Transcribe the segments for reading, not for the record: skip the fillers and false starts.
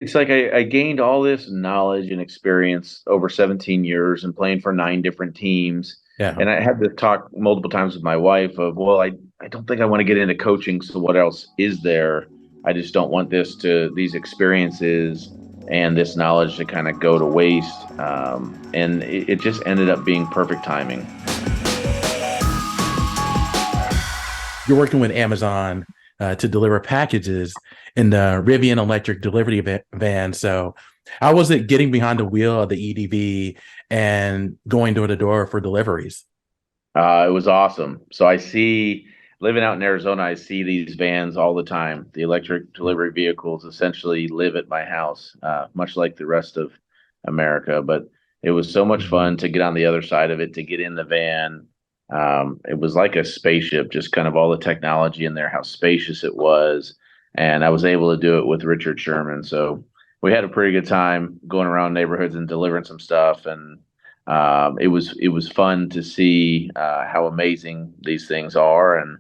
it's like I gained all this knowledge and experience over 17 years and playing for 9 different teams. Yeah. And I had to talk multiple times with my wife of, well, I don't think I want to get into coaching. So what else is there? I just don't want these experiences and this knowledge to kind of go to waste. And it just ended up being perfect timing. You're working with Amazon to deliver packages in the Rivian electric delivery van. So, how was it getting behind the wheel of the EDV and going door to door for deliveries? It was awesome. So I see living out in Arizona, I see these vans all the time. The electric delivery vehicles essentially live at my house, much like the rest of America. But it was so much Mhm. fun to get on the other side of it, to get in the van. It was like a spaceship, just kind of all the technology in there, how spacious it was. And I was able to do it with Richard Sherman. So we had a pretty good time going around neighborhoods and delivering some stuff. And it was fun to see how amazing these things are, and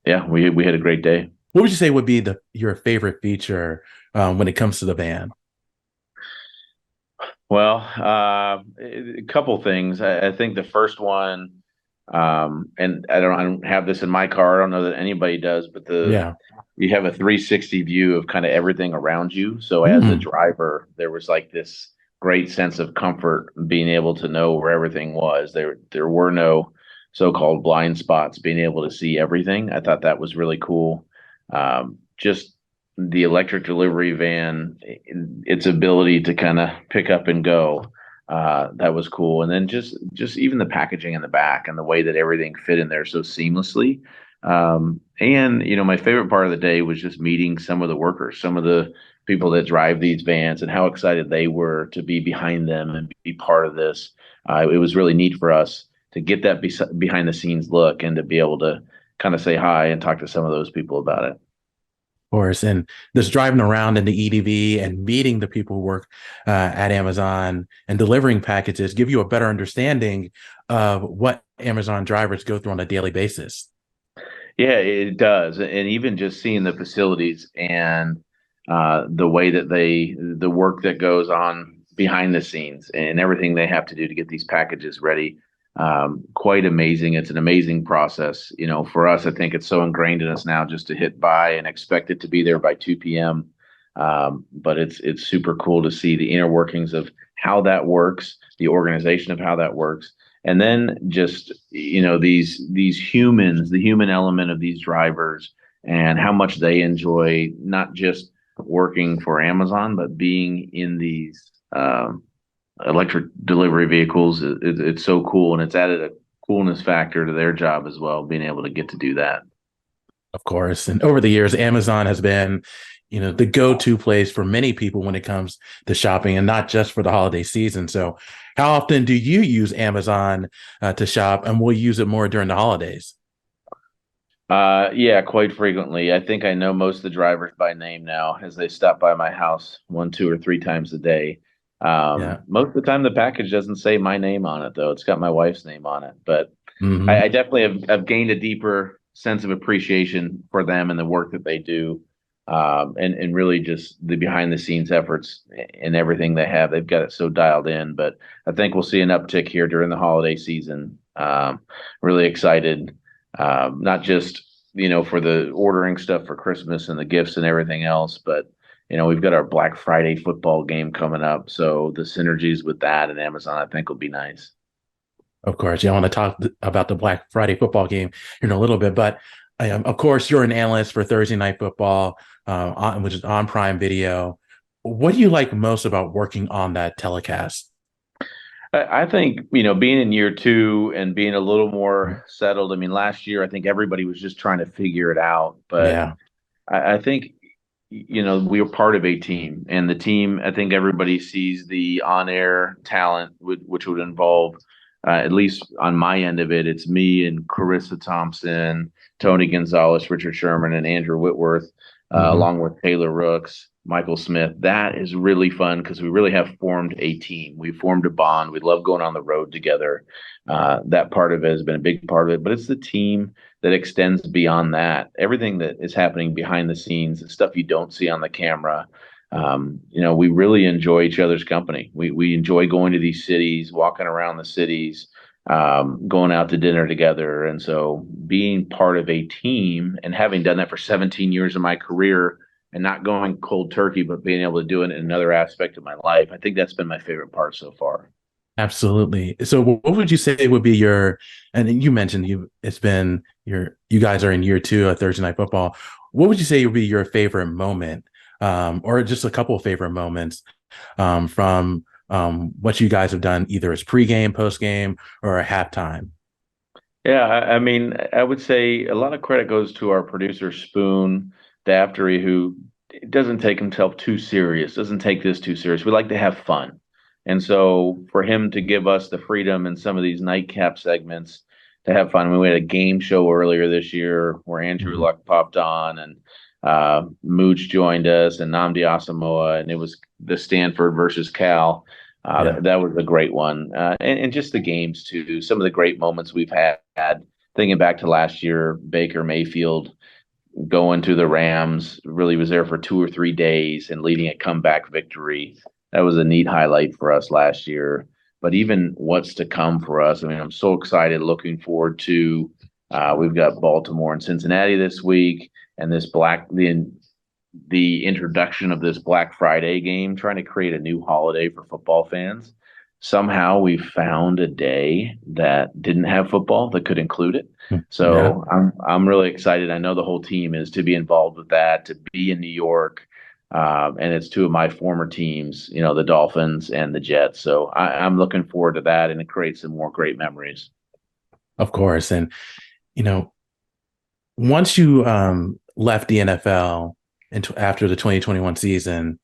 yeah, we had a great day. What would you say would be your favorite feature when it comes to the van? Well, a couple things. I think the first one, and I don't have this in my car. I don't know that anybody does, but the Yeah. you have a 360 view of kind of everything around you. So as a Mm. driver, there was like this great sense of comfort being able to know where everything was. There were no so-called blind spots, being able to see everything. I thought that was really cool. Just the electric delivery van, its ability to kind of pick up and go. That was cool. And then just even the packaging in the back and the way that everything fit in there so seamlessly. And my favorite part of the day was just meeting some of the workers, some of the people that drive these vans, and how excited they were to be behind them and be part of this. It was really neat for us to get that behind the scenes look and to be able to kind of say hi and talk to some of those people about it. Course, and just driving around in the EDV and meeting the people who work at Amazon and delivering packages give you a better understanding of what Amazon drivers go through on a daily basis. Yeah, it does. And even just seeing the facilities and the way that the work that goes on behind the scenes and everything they have to do to get these packages ready, quite amazing. It's an amazing process. For us, I think it's so ingrained in us now just to hit buy and expect it to be there by 2 p.m. But it's super cool to see the inner workings of how that works, the organization of how that works, and then just these humans, the human element of these drivers, and how much they enjoy not just working for Amazon but being in these electric delivery vehicles. It's so cool, and it's added a coolness factor to their job as well, being able to get to do that. Of course, and over the years, Amazon has been, the go-to place for many people when it comes to shopping, and not just for the holiday season. So, how often do you use Amazon to shop, and will you use it more during the holidays? Yeah, quite frequently. I think I know most of the drivers by name now, as they stop by my house 1, 2, or 3 times a day. Yeah. Most of the time, the package doesn't say my name on it, though. It's got my wife's name on it. But Hmm. I definitely have gained a deeper sense of appreciation for them and the work that they do, and really just the behind the scenes efforts and everything they have. They've got it so dialed in. But I think we'll see an uptick here during the holiday season. Really excited, not just for the ordering stuff for Christmas and the gifts and everything else, but we've got our Black Friday football game coming up, so the synergies with that and Amazon, I think, will be nice. Of course, yeah, I want to talk about the Black Friday football game here in a little bit, but of course, you're an analyst for Thursday Night Football, which is on Prime Video. What do you like most about working on that telecast? I think, being in year two and being a little more settled. I mean, last year, I think everybody was just trying to figure it out. But Yeah. I think, we are part of a team. And the team, I think everybody sees the on air talent, which would involve, at least on my end of it, it's me and Carissa Thompson, Tony Gonzalez, Richard Sherman, and Andrew Whitworth, Hmm. along with Taylor Rooks, Michael Smith. That is really fun because we really have formed a team. We formed a bond. We love going on the road together. That part of it has been a big part of it, but it's the team that extends beyond that. Everything that is happening behind the scenes, the stuff you don't see on the camera, We really enjoy each other's company. We enjoy going to these cities, walking around the cities, going out to dinner together. And so being part of a team and having done that for 17 years of my career and not going cold turkey, but being able to do it in another aspect of my life, I think that's been my favorite part so far. Absolutely. So what would you say would be your, and you mentioned you guys are in year two of Thursday Night Football. What would you say would be your favorite moment, or just a couple of favorite moments from what you guys have done, either as pregame, postgame, or a halftime? Yeah, I mean, I would say a lot of credit goes to our producer Spoon Daftery, who doesn't take himself too serious, doesn't take this too serious. We like to have fun. And so for him to give us the freedom in some of these nightcap segments to have fun. I mean, we had a game show earlier this year where Andrew Mhm. Luck popped on and Mooch joined us and Nnamdi Asamoah, and it was the Stanford versus Cal. Yeah. That was a great one. And just the games too. Some of the great moments we've had. Thinking back to last year, Baker Mayfield going to the Rams, really was there for 2 or 3 days and leading a comeback victory. That was a neat highlight for us last year. But even what's to come for us, I mean, I'm so excited, looking forward to. We've got Baltimore and Cincinnati this week, and the introduction of this Black Friday game, trying to create a new holiday for football fans. Somehow we found a day that didn't have football that could include it. Yeah, So I'm really excited. I know the whole team is to be involved with that, to be in New York. And it's two of my former teams, the Dolphins and the Jets. So I'm looking forward to that, and it creates some more great memories. of course. And, you know, once you left the NFL after the 2021 season,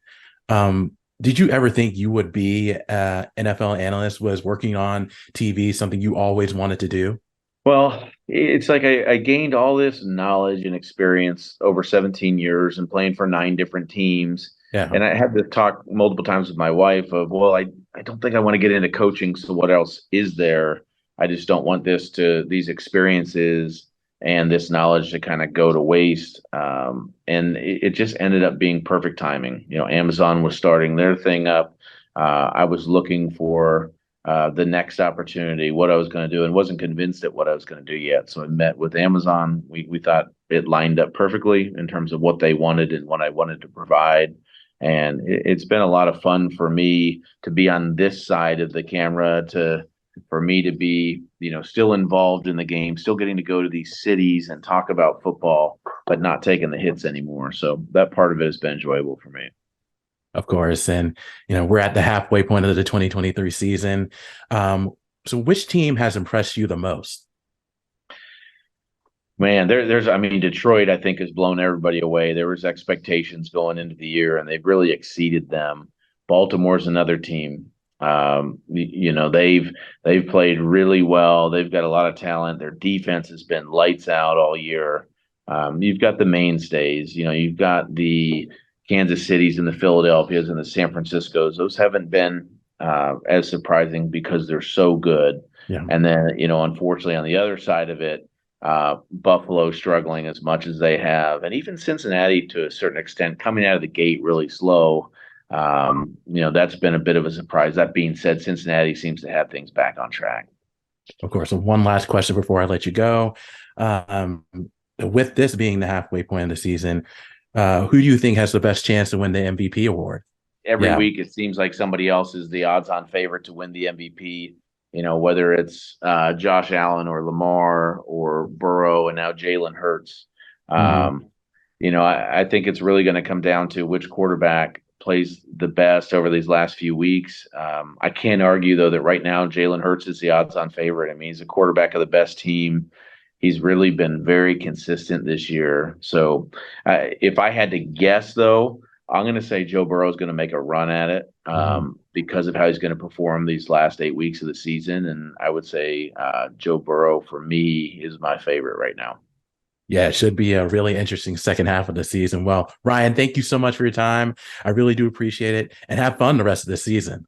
did you ever think you would be an NFL analyst? Was working on TV something you always wanted to do? Well, it's like I gained all this knowledge and experience over 17 years and playing for 9 different teams. Yeah, And I had to talk multiple times with my wife of, well, I don't think I want to get into coaching. So what else is there? I just don't want these experiences and this knowledge to kind of go to waste. And it just ended up being perfect timing. Amazon was starting their thing up. I was looking for the next opportunity, what I was going to do, and wasn't convinced at what I was going to do yet. So I met with Amazon. We thought it lined up perfectly in terms of what they wanted and what I wanted to provide. And it's been a lot of fun for me to be on this side of the camera, for me to be, still involved in the game, still getting to go to these cities and talk about football, but not taking the hits anymore. So that part of it has been enjoyable for me. of course. And, we're at the halfway point of the 2023 season. So which team has impressed you the most? Man, I mean, Detroit, I think, has blown everybody away. There was expectations going into the year, and they've really exceeded them. Baltimore's another team. They've played really well. They've got a lot of talent. Their defense has been lights out all year. You've got the mainstays. You've got the Kansas Cities and the Philadelphias and the San Franciscos. Those haven't been as surprising because they're so good. Yeah, And then, unfortunately, on the other side of it, Buffalo struggling as much as they have, and even Cincinnati to a certain extent coming out of the gate really slow. That's been a bit of a surprise. That being said, Cincinnati seems to have things back on track. of course. And one last question before I let you go. Um, with this being the halfway point of the season, who do you think has the best chance to win the MVP award? Every Yeah. week it seems like somebody else is the odds-on favorite to win the MVP. Whether it's Josh Allen or Lamar or Burrow and now Jalen Hurts. Mhm. I think it's really going to come down to which quarterback plays the best over these last few weeks. I can't argue, though, that right now Jalen Hurts is the odds-on favorite. I mean, he's a quarterback of the best team. He's really been very consistent this year. So if I had to guess, though, I'm going to say Joe Burrow is going to make a run at it Mhm. because of how he's going to perform these last 8 weeks of the season. And I would say Joe Burrow, for me, is my favorite right now. Yeah, it should be a really interesting second half of the season. Well, Ryan, thank you so much for your time. I really do appreciate it, and have fun the rest of the season.